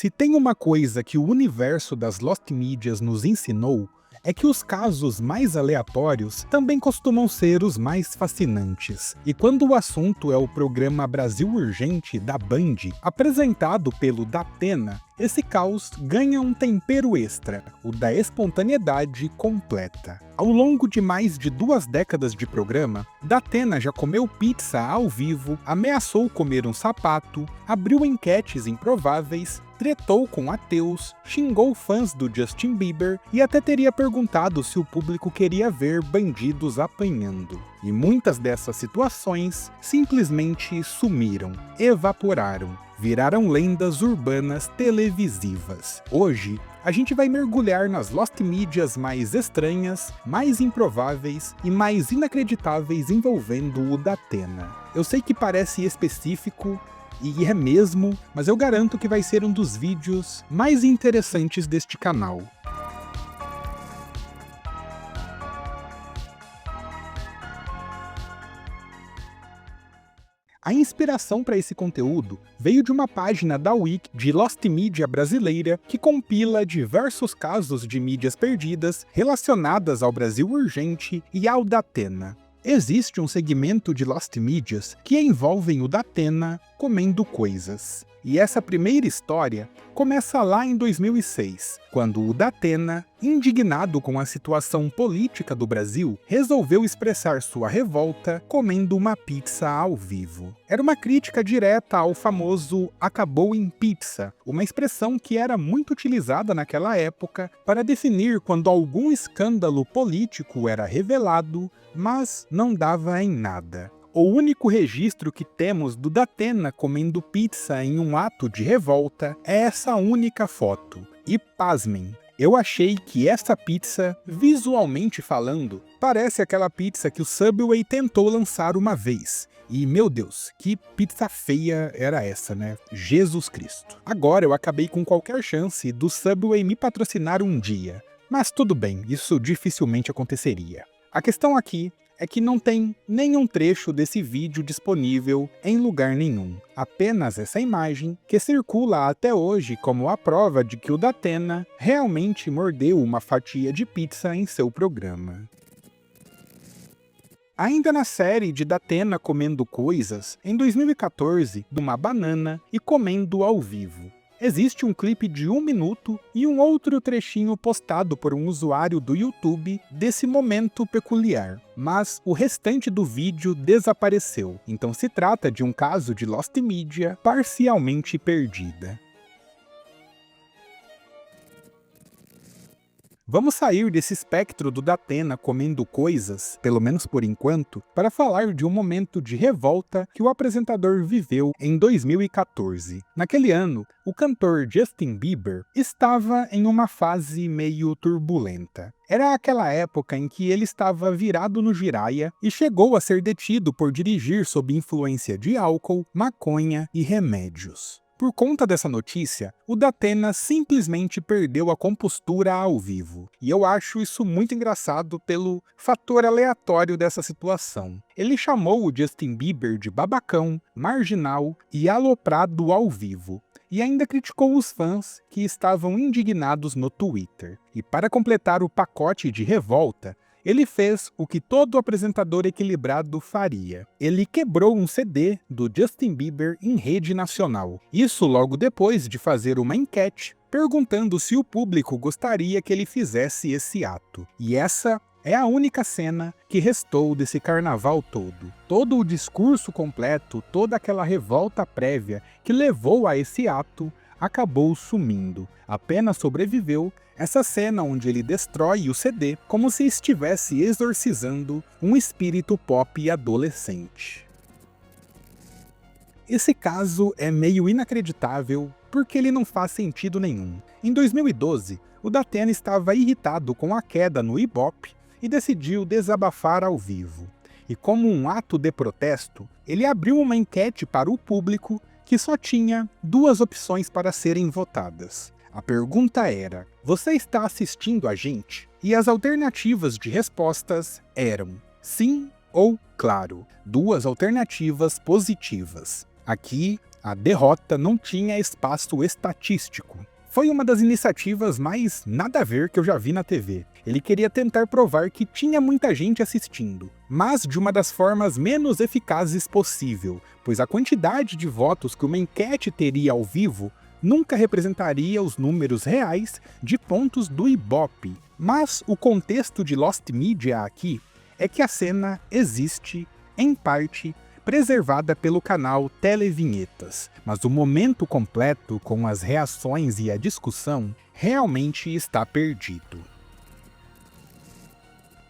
Se tem uma coisa que o universo das Lost Mídias nos ensinou, é que os casos mais aleatórios também costumam ser os mais fascinantes. E quando o assunto é o programa Brasil Urgente da Band, apresentado pelo Datena, esse caos ganha um tempero extra, o da espontaneidade completa. Ao longo de mais de 2 décadas de programa, Datena já comeu pizza ao vivo, ameaçou comer um sapato, abriu enquetes improváveis, tretou com ateus, xingou fãs do Justin Bieber e até teria perguntado se o público queria ver bandidos apanhando. E muitas dessas situações simplesmente sumiram, evaporaram, viraram lendas urbanas televisivas. Hoje, a gente vai mergulhar nas Lost Mídias mais estranhas, mais improváveis e mais inacreditáveis envolvendo o Datena. Eu sei que parece específico, e é mesmo, mas eu garanto que vai ser um dos vídeos mais interessantes deste canal. A inspiração para esse conteúdo veio de uma página da Wiki de Lost Media brasileira que compila diversos casos de mídias perdidas relacionadas ao Brasil Urgente e ao Datena. Existe um segmento de Lost Mídias que envolvem o Datena comendo coisas. E essa primeira história começa lá em 2006, quando o Datena, indignado com a situação política do Brasil, resolveu expressar sua revolta comendo uma pizza ao vivo. Era uma crítica direta ao famoso "acabou em pizza", uma expressão que era muito utilizada naquela época para definir quando algum escândalo político era revelado, mas não dava em nada. O único registro que temos do Datena comendo pizza em um ato de revolta é essa única foto. E pasmem, eu achei que essa pizza, visualmente falando, parece aquela pizza que o Subway tentou lançar uma vez. E, meu Deus, que pizza feia era essa, né? Jesus Cristo. Agora eu acabei com qualquer chance do Subway me patrocinar um dia. Mas tudo bem, isso dificilmente aconteceria. A questão aqui é que não tem nenhum trecho desse vídeo disponível em lugar nenhum. Apenas essa imagem, que circula até hoje como a prova de que o Datena realmente mordeu uma fatia de pizza em seu programa. Ainda na série de Datena comendo coisas, em 2014, uma banana e comendo ao vivo. Existe um clipe de 1 minuto e um outro trechinho postado por um usuário do YouTube desse momento peculiar, mas o restante do vídeo desapareceu, então se trata de um caso de Lost Media parcialmente perdida. Vamos sair desse espectro do Datena comendo coisas, pelo menos por enquanto, para falar de um momento de revolta que o apresentador viveu em 2014. Naquele ano, o cantor Justin Bieber estava em uma fase meio turbulenta. Era aquela época em que ele estava virado no giraia e chegou a ser detido por dirigir sob influência de álcool, maconha e remédios. Por conta dessa notícia, o Datena simplesmente perdeu a compostura ao vivo. E eu acho isso muito engraçado pelo fator aleatório dessa situação. Ele chamou o Justin Bieber de babacão, marginal e aloprado ao vivo. E ainda criticou os fãs que estavam indignados no Twitter. E para completar o pacote de revolta, ele fez o que todo apresentador equilibrado faria. Ele quebrou um CD do Justin Bieber em rede nacional. Isso logo depois de fazer uma enquete perguntando se o público gostaria que ele fizesse esse ato. E essa é a única cena que restou desse carnaval todo. Todo o discurso completo, toda aquela revolta prévia que levou a esse ato, acabou sumindo. Apenas sobreviveu essa cena onde ele destrói o CD como se estivesse exorcizando um espírito pop adolescente. Esse caso é meio inacreditável porque ele não faz sentido nenhum. Em 2012, o Datena estava irritado com a queda no Ibope e decidiu desabafar ao vivo. E como um ato de protesto, ele abriu uma enquete para o público que só tinha 2 opções para serem votadas. A pergunta era: você está assistindo a gente? E as alternativas de respostas eram sim ou claro. 2 alternativas positivas. Aqui A derrota não tinha espaço estatístico. Foi uma das iniciativas mais nada a ver que eu já vi na TV. Ele queria tentar provar que tinha muita gente assistindo, mas de uma das formas menos eficazes possível, pois a quantidade de votos que uma enquete teria ao vivo nunca representaria os números reais de pontos do Ibope. Mas o contexto de Lost Media aqui é que a cena existe, em parte, preservada pelo canal Televinhetas, mas o momento completo com as reações e a discussão realmente está perdido.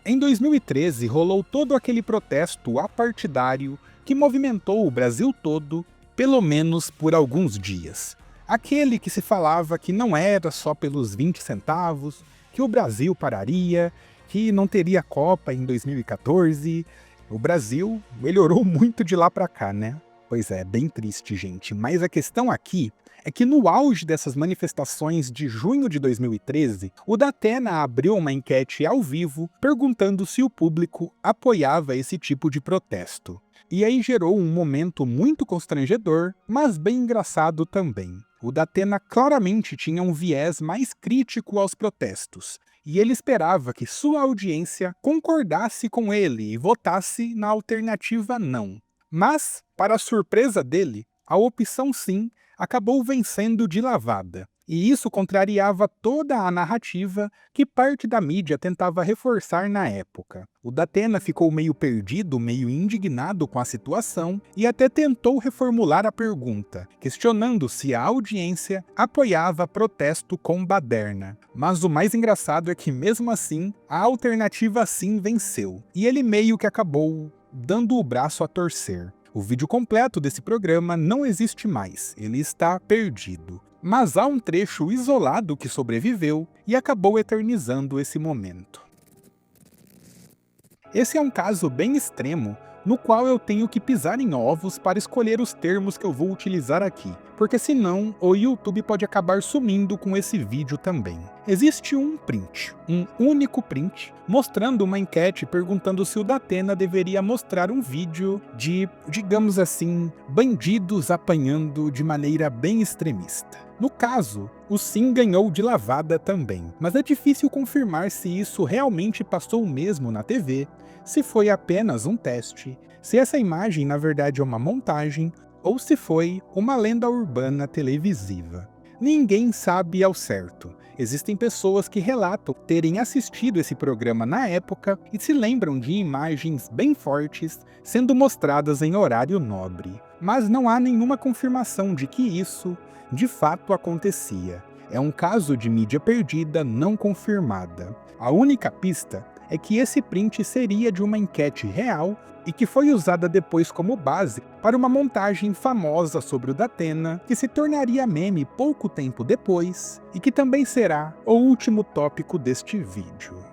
Em 2013 rolou todo aquele protesto apartidário que movimentou o Brasil todo, pelo menos por alguns dias. Aquele que se falava que não era só pelos 20 centavos, que o Brasil pararia, que não teria Copa em 2014... O Brasil melhorou muito de lá pra cá, né? Pois é, bem triste, gente. Mas a questão aqui é que no auge dessas manifestações de junho de 2013, o Datena abriu uma enquete ao vivo perguntando se o público apoiava esse tipo de protesto. E aí gerou um momento muito constrangedor, mas bem engraçado também. O Datena claramente tinha um viés mais crítico aos protestos, e ele esperava que sua audiência concordasse com ele e votasse na alternativa não. Mas, para a surpresa dele, a opção sim acabou vencendo de lavada. E isso contrariava toda a narrativa que parte da mídia tentava reforçar na época. O Datena ficou meio perdido, meio indignado com a situação e até tentou reformular a pergunta, questionando se a audiência apoiava protesto com baderna. Mas o mais engraçado é que mesmo assim, a alternativa sim venceu. E ele meio que acabou dando o braço a torcer. O vídeo completo desse programa não existe mais, ele está perdido. Mas há um trecho isolado que sobreviveu e acabou eternizando esse momento. Esse é um caso bem extremo, no qual eu tenho que pisar em ovos para escolher os termos que eu vou utilizar aqui, porque senão o YouTube pode acabar sumindo com esse vídeo também. Existe um print, um único print, mostrando uma enquete perguntando se o Datena deveria mostrar um vídeo de, digamos assim, bandidos apanhando de maneira bem extremista. No caso, o sim ganhou de lavada também, mas é difícil confirmar se isso realmente passou mesmo na TV, se foi apenas um teste, se essa imagem na verdade é uma montagem, ou se foi uma lenda urbana televisiva. Ninguém sabe ao certo. Existem pessoas que relatam terem assistido esse programa na época e se lembram de imagens bem fortes sendo mostradas em horário nobre. Mas não há nenhuma confirmação de que isso de fato acontecia. É um caso de mídia perdida não confirmada. A única pista é que esse print seria de uma enquete real e que foi usada depois como base para uma montagem famosa sobre o Datena, que se tornaria meme pouco tempo depois e que também será o último tópico deste vídeo.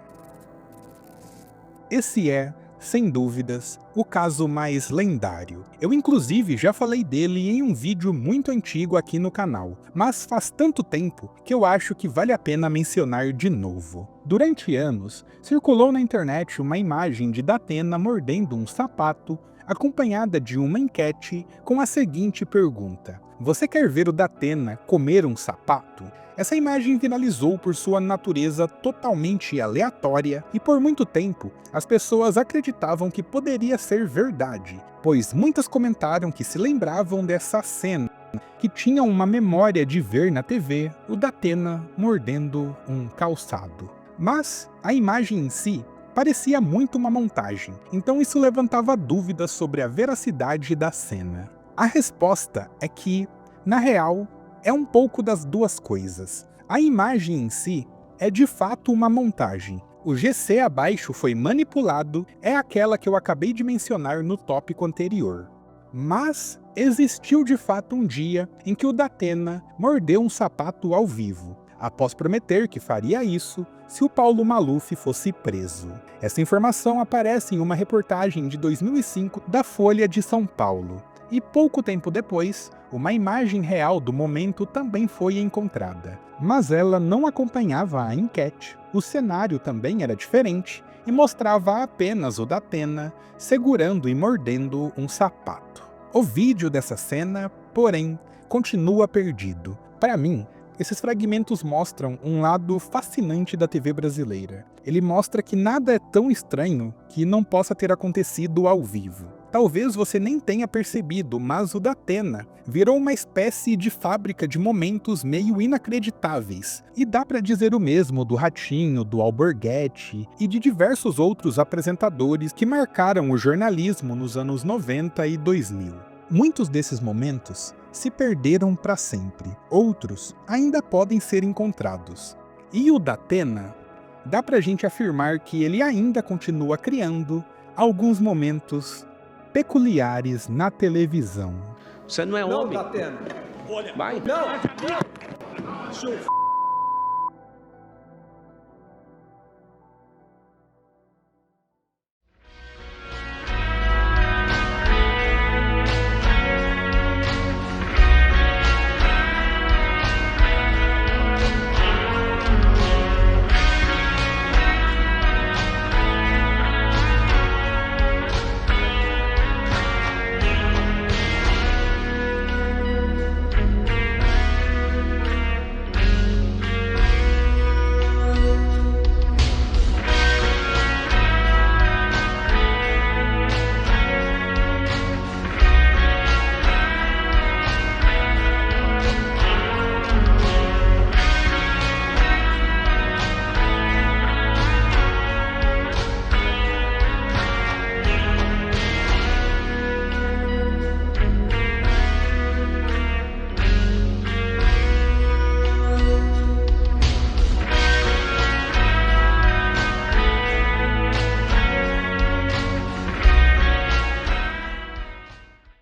Esse é, sem dúvidas, o caso mais lendário. Eu inclusive já falei dele em um vídeo muito antigo aqui no canal, mas faz tanto tempo que eu acho que vale a pena mencionar de novo. Durante anos, circulou na internet uma imagem de Datena mordendo um sapato, acompanhada de uma enquete com a seguinte pergunta: "Você quer ver o Datena comer um sapato?" Essa imagem viralizou por sua natureza totalmente aleatória e por muito tempo as pessoas acreditavam que poderia ser verdade, pois muitas comentaram que se lembravam dessa cena, que tinham uma memória de ver na TV o Datena mordendo um calçado. Mas a imagem em si parecia muito uma montagem, então isso levantava dúvidas sobre a veracidade da cena. A resposta é que, na real, é um pouco das duas coisas. A imagem em si é de fato uma montagem. O GC abaixo foi manipulado, é aquela que eu acabei de mencionar no tópico anterior. Mas existiu de fato um dia em que o Datena mordeu um sapato ao vivo, após prometer que faria isso se o Paulo Maluf fosse preso. Essa informação aparece em uma reportagem de 2005 da Folha de São Paulo. E pouco tempo depois, uma imagem real do momento também foi encontrada. Mas ela não acompanhava a enquete, o cenário também era diferente e mostrava apenas o Datena segurando e mordendo um sapato. O vídeo dessa cena porém, continua perdido. Para mim, esses fragmentos mostram um lado fascinante da TV brasileira. Ele mostra que nada é tão estranho que não possa ter acontecido ao vivo. Talvez você nem tenha percebido, mas o Datena virou uma espécie de fábrica de momentos meio inacreditáveis. E dá pra dizer o mesmo do Ratinho, do Alborguete e de diversos outros apresentadores que marcaram o jornalismo nos anos 90 e 2000. Muitos desses momentos se perderam para sempre, outros ainda podem ser encontrados. E o Datena, dá pra gente afirmar que ele ainda continua criando alguns momentos peculiares na televisão. Você não é homem. Não, Datena. Vai. Não.